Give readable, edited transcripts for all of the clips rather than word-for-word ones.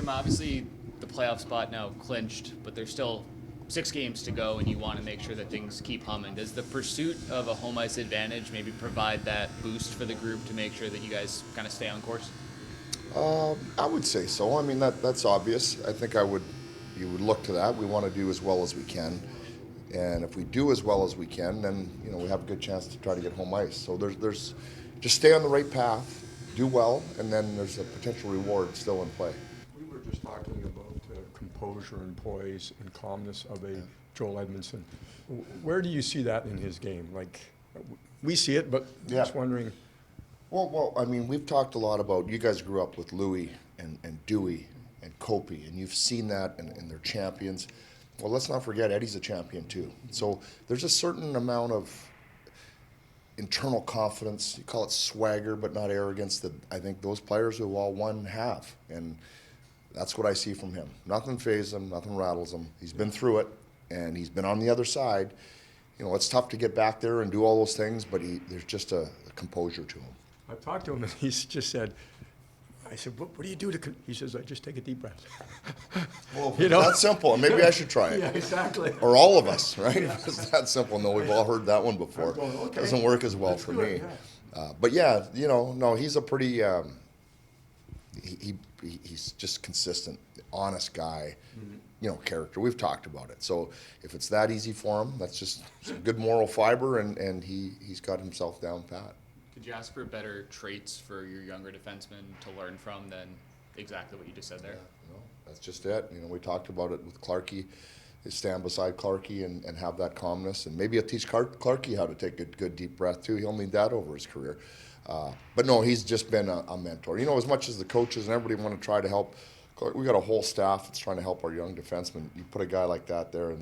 obviously the playoff spot now clinched, but there's still 6 games to go, and you want to make sure that things keep humming. Does the pursuit of a home ice advantage maybe provide that boost for the group to make sure that you guys kind of stay on course? I would say so. I mean, that's obvious. I think you would look to that. We want to do as well as we can, and if we do as well as we can, then we have a good chance to try to get home ice. So there's just stay on the right path, do well, and then there's a potential reward still in play. We were just talking about composure and poise and calmness of a Joel Edmondson. Where do you see that in his game? Like, we see it, but just wondering. Well, I mean, we've talked a lot about, you guys grew up with Louis and Dewey and Kopi, and you've seen that in their champions. Well, let's not forget Eddie's a champion too. So there's a certain amount of internal confidence, you call it swagger, but not arrogance, that I think those players who all won have. And that's what I see from him. Nothing fazes him, nothing rattles him. He's been through it, and he's been on the other side. It's tough to get back there and do all those things, but there's just a composure to him. I've talked to him, and he's just said, I said, what do you do to, he says, I just take a deep breath. Well, that's simple. Maybe I should try it. Yeah, exactly. Or all of us, right? It's that simple. No, we've all heard that one before. Going, okay. Doesn't work as well for me. But yeah, no, he's a pretty, he's just consistent, honest guy, character. We've talked about it. So if it's that easy for him, that's just some good moral fiber, and he's got himself down pat. Could you ask for better traits for your younger defensemen to learn from than exactly what you just said there? Yeah, no, that's just it. We talked about it with Clarkey. Stand beside Clarkey and have that calmness, and maybe he'll teach Clarkey how to take a good deep breath too. He'll need that over his career. But no, he's just been a mentor. As much as the coaches and everybody want to try to help, we got a whole staff that's trying to help our young defensemen. You put a guy like that there, and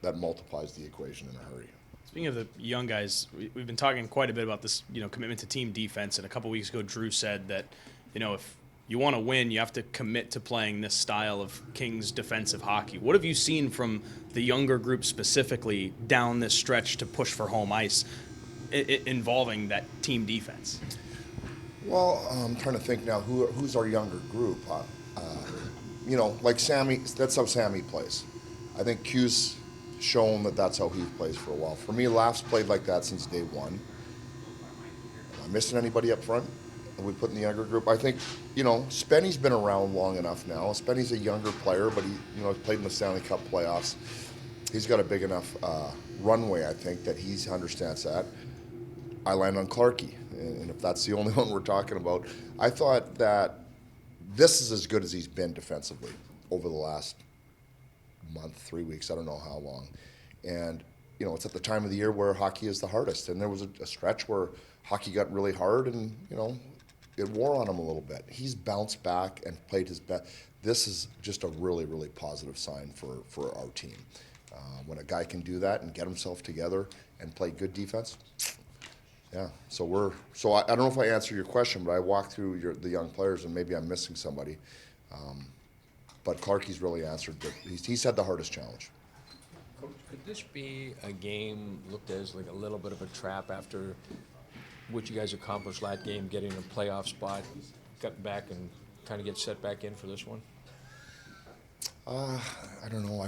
that multiplies the equation in a hurry. Speaking of the young guys, we've been talking quite a bit about this, commitment to team defense. And a couple weeks ago, Drew said that, if you want to win, you have to commit to playing this style of Kings defensive hockey. What have you seen from the younger group specifically down this stretch to push for home ice involving that team defense? Well, I'm trying to think now, who's our younger group? Like Sammy, that's how Sammy plays. I think Q's shown that that's how he plays for a while. For me, Laugh's played like that since day one. Am I missing anybody up front that we put in the younger group? I think, Spenny's been around long enough now. Spenny's a younger player, but he played in the Stanley Cup playoffs. He's got a big enough runway, I think, that he understands that. I land on Clarkey, and if that's the only one we're talking about, I thought that this is as good as he's been defensively over the last month, 3 weeks, I don't know how long. And, it's at the time of the year where hockey is the hardest. And there was a stretch where hockey got really hard and, it wore on him a little bit. He's bounced back and played his best. This is just a really, really positive sign for our team. When a guy can do that and get himself together and play good defense, yeah. So I don't know if I answered your question, but I walked through the young players, and maybe I'm missing somebody. But Clarkey's really answered that. He's had the hardest challenge. Coach, could this be a game looked as like a little bit of a trap after what you guys accomplished last game, getting a playoff spot, got back and kind of get set back in for this one? I don't know.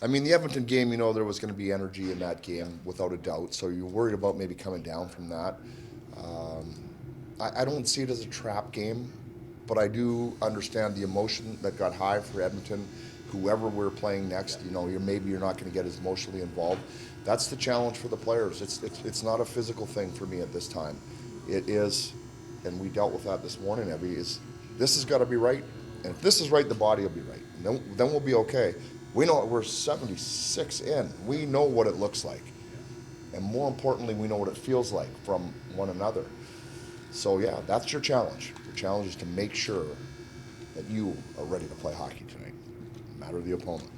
I mean, the Edmonton game, there was going to be energy in that game without a doubt. So you're worried about maybe coming down from that. I don't see it as a trap game. But I do understand the emotion that got high for Edmonton. Whoever we're playing next, maybe you're not going to get as emotionally involved. That's the challenge for the players. It's not a physical thing for me at this time. It is, and we dealt with that this morning, Evie, this has got to be right. And if this is right, the body will be right. And then we'll be okay. We know we're 76 in. We know what it looks like. And more importantly, we know what it feels like from one another. So yeah, that's your challenge. Your challenge is to make sure that you are ready to play hockey tonight, no matter the opponent.